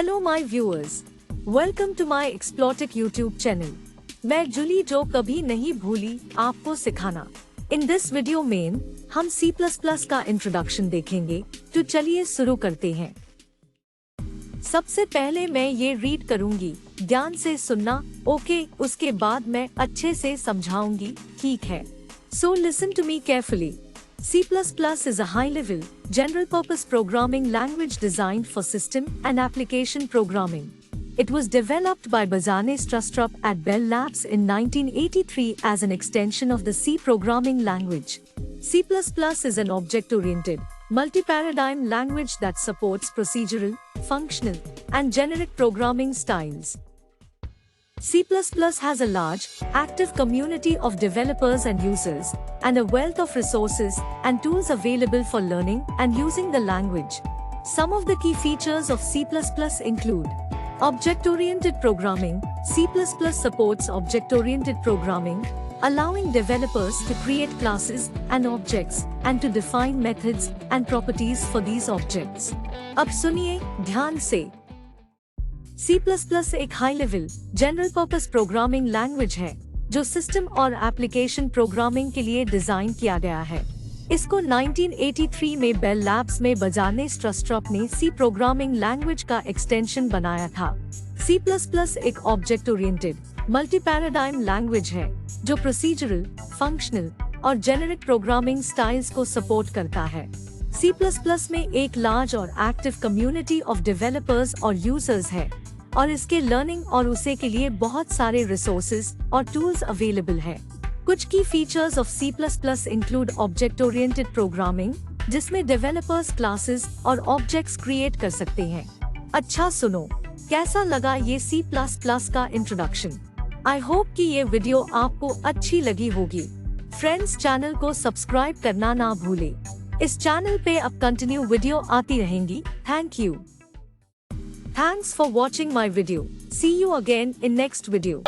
Hello my viewers, welcome to my explotic YouTube channel. मैं Julie जो कभी नहीं भूली आपको सिखाना। इन दिस वीडियो में हम C++ का इंट्रोडक्शन देखेंगे। तो चलिए शुरू करते हैं। सबसे पहले मैं ये रीड करूंगी, ध्यान से सुनना, ओके? उसके बाद मैं अच्छे से समझाऊंगी, ठीक है? So listen to me carefully. C++ is a high-level, general-purpose programming language designed for system and application programming. It was developed by Bazane Strastrup at Bell Labs in 1983 as an extension of the C programming language. C++ is an object-oriented, multi-paradigm language that supports procedural, functional, and generic programming styles. C++ has a large, active community of developers and users, and a wealth of resources and tools available for learning and using the language. Some of the key features of C++ include object-oriented programming. C++ supports object-oriented programming, allowing developers to create classes and objects and to define methods and properties for these objects. अब सुनिए ध्यान से। C++ एक high level general purpose programming language है जो system और application programming के लिए डिजाइन किया गया है। इसको 1983 में बेल लैब्स में बजाने स्ट्रस्ट्रप ने C प्रोग्रामिंग लैंग्वेज का एक्सटेंशन बनाया था। C++ एक object oriented multi paradigm language है जो प्रोसीजरल, फंक्शनल और जेनेरिक प्रोग्रामिंग स्टाइल्स को सपोर्ट करता है। C++ में एक लार्ज और एक्टिव कम्युनिटी ऑफ डेवलपर्स और यूजर्स है और इसके लर्निंग और उसे के लिए बहुत सारे रिसोर्सेज और टूल्स अवेलेबल है। कुछ की features of C++ include object oriented programming, जिसमें डेवलपर्स क्लासेस और ऑब्जेक्ट्स क्रिएट कर सकते हैं। अच्छा सुनो, कैसा लगा ये C++ का इंट्रोडक्शन? आई होप कि ये वीडियो आपको अच्छी लगी होगी। फ्रेंड्स, चैनल को सब्सक्राइब करना ना भूले। इस चैनल पे अब कंटिन्यू वीडियो आती रहेंगी। Thank you. Thanks for watching my video. See you again in next video.